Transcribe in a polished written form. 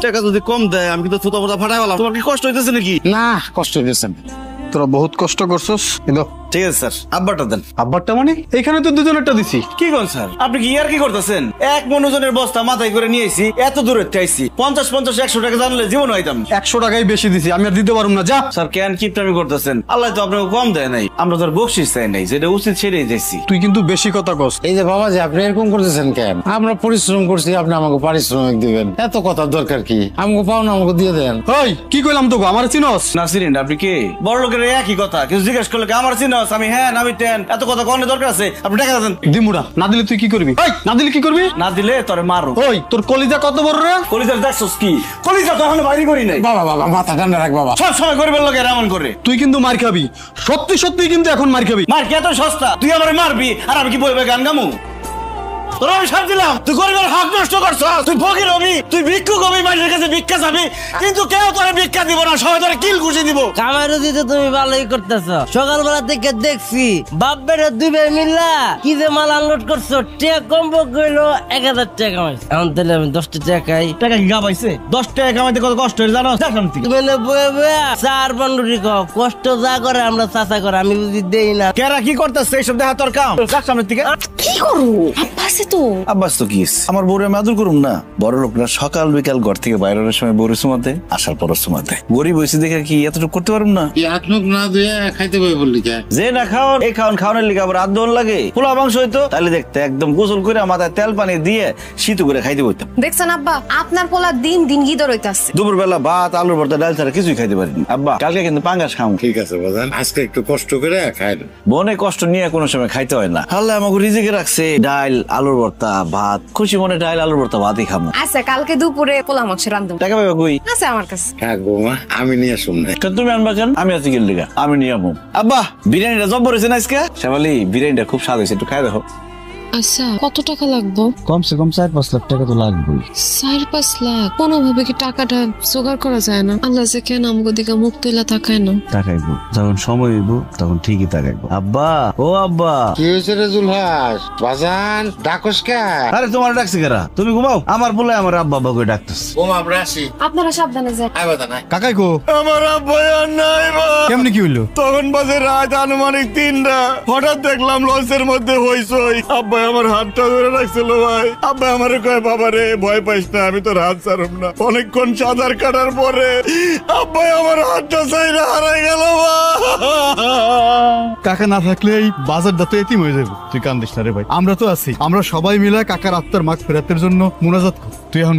টাকা যদি কম দেয় আমি কিন্তু থুতা মোতা ফাটাই বললাম। তোমার কি কষ্ট হইতেছে নাকি? না, কষ্ট হইতেছে না। তোরা বহুত কষ্ট করছস, কিন্তু ঠিক আছে স্যার, আব্বারটা দেন। আব্বারটা মানে এখানে তো দুজনেরটা দিছি। কি কোন স্যার, আপনি কি ইয়ার কি করতেছেন? এক মন ওজনের বস্তা মাথায় করে নিয়ে আইছি, এত দূরে আইছি। 50-50-100 টাকা জানলে জীবন হইতাম। 100 টাকাই বেশি দিছি, আমি আর দিতে পারুম না। যা স্যার, কেন কিপটামি করতেছেন? আল্লাহ তো আপনাকে কম দেয় নাই, আমরা তো বকশিস চাই নাই, যেটা উচিত সেটাই চাইছি। তুই কিন্তু বেশি কথা কস। এই যে বাবা, যে আপনি এরকম করতেছেন কেন? আমরা পরিশ্রম করছি, আপনি আমাকে পারিশ্রমিক দিবেন, এত কথার দরকার কি? আমাকে পাওনা আমাকে দিয়ে দেন। ওই কি কইলাম তোকে, আমার চিনস? না চিনেন, আপনি কে? বড় লোকের একই কথা, কেউ জিজ্ঞেস করলে আমার চিনস? আমি হ্যাঁ, আমি টেন, এত কথা কনের দরকার আছে? আপনি টাকা দেন। দিমুড়া, না দিলে তুই কি করবি? ওই না দিলে কি করবি? না দিলে তোরে মারো। ওই তোর কলিজা কত বড় রে? কলিজার দেখছস কি? কলিজা তো এখনো বাইরে করি নাই। বাবা বাবা, মাথা ঠান্ডা রাখ বাবা। সব সময় গরিবের লোকের এমন করে। তুই কিন্তু মার খাবি, সত্যি সত্যি কিন্তু এখন মার খাবি। মার কে এত সস্তা? তুই আমারে মারবি আর আমি কি বইবে গান গামু? তোরা আমি সাথ দিলাম, তুই গরিবের হক নষ্ট করছস। তুই ফকির হবি, তুই ভিক্ষুক হবি, মানুষের কাছে ভিক্ষা চাবি, কিন্তু কেউ তোরে ভিক্ষা দিব না, সবাই তোরে কিল ঘুষি দিব। কামাইরও দিতে তুমি ভালোই করতেছ। সকালবেলা থেকে দেখছি বাপ বেটা দুই ভাই মিল্লা কি যে মাল আনলোড করছো। টাকা কম গইলো 1000 টাকা কামাইছে। এখন তাহলে আমি 10 টাকা খাই। টাকা কি গাবাইছে? 10 টাকা কামাইতে কত কষ্ট হয়ে জানো? দেখলাম তুই তুমি না বয়ে বয়ে চার পান্ডুরি কও, কষ্ট যা করে আমরা চাচা করে, আমি বুঝি দেই না। কেরা কি করতেছে এইসব দেখা তোর কাম? কার সামনে থেকে কি করু? আব্বাসে তো আব্বাস তো কি আমার বউরে আমি আদর করুম না? বড় লোকরা সকাল বিকাল ঘর থেকে বাইরের সময় বউরে সুমাতে, আসার পর সুমাতে। গরিব হয়েছে দেখে কি এতটুকু করতে পারুম না? হাত মুখ না ধুয়ে খাইতে বই বললি কে? যে না খাওয়ান এই খাওয়ানোর লিগে আবার আদর লাগে। পোলা মাংস হইতো তাহলে দেখতে একদম গোসল করে মাথায় তেল পানি দিয়ে শীত করে খাইতে বইতাম। দেখছেন আব্বা, আপনার পোলা দিন দিন গিদর হইতাছে। দুপুর বেলা ভাত আলুর ভর্তা ডাল ছাড়া কিছুই খাইতে পারিনি। আব্বা কালকে কিন্তু পাঙ্গাস খাও। ঠিক আছে বাজান, আজকে একটু কষ্ট করে খাই। বনে কষ্ট নিয়ে কোনো সময় খাইতে হয় না। আল্লাহ আমাকে রিজিকে রাখছে ডাল আলুর ভর্তা ভাত, খুশি মনে ডাল আলুর ভর্তা ভাতই খাবো। আচ্ছা, কালকে দুপুরে পোলা মাংস রান্ধব। টাকা পাবে কই? আছে আমার কাছে। হ্যাঁ বৌমা, আমি নিয়ে আসুন না। তুমি আনবা কেন? আমি আছি গেল লিগা, আমি নিয়ে আমু। আব্বা বিরিয়ানিটা জব্বর হয়েছে না আজকে? শ্যামালি বিরিয়ানিটা খুব স্বাদ হয়েছে, একটু খাই দেখো। আচ্ছা, কত টাকা লাগবে? কমসে কম 4-5 লাখ টাকা তো লাগবেই। 4-5 লাখ? কোনোভাবে কি টাকাটা জোগাড় করা যায় না? আল্লাহ যে কেন আমাকে দিকে মুখ তুলে তাকায় না? তাকাইবো, যখন সময় হইব তখন ঠিকই তাকাইবো। আব্বা, ও আব্বা। কি হয়েছে রে জুলহাস? বাজান ডাকস কে? আরে তোমার ডাকছি কারা? তুমি ঘুমাও, আমার বলে আমার আব্বা আব্বা করে ডাকতেছে। বৌমা আমরা আসি। আপনারা সাবধানে যান। আয় বাজান আয়। কাকাই কো? আমার আব্বা আর নাই। কেমনে কি হইলো? তখন বাজে রাত আনুমানিক 3টা। হঠাৎ দেখলাম লঞ্চের মধ্যে হইচই। আব্বা আমার হাতটা ধরে রাখছিল ভাই। আব্বা আমারে কয়, বাবা রে ভয় পাইস না, আমি তোর হাত ছাড়ব না। অনেকক্ষণ সাঁতার কাটার পরে আব্বা আমার হাতটা চাইরা হারাই গেল। কাকা না থাকলে এই বাজারটা তো এতিম হয়ে যাবে। তুই কান্দিস না রে ভাই, আমরা তো আছি। আমরা সবাই মিলে কাকার আত্মার মাগফিরাতের জন্য মুনাজাত কর। তুই এখন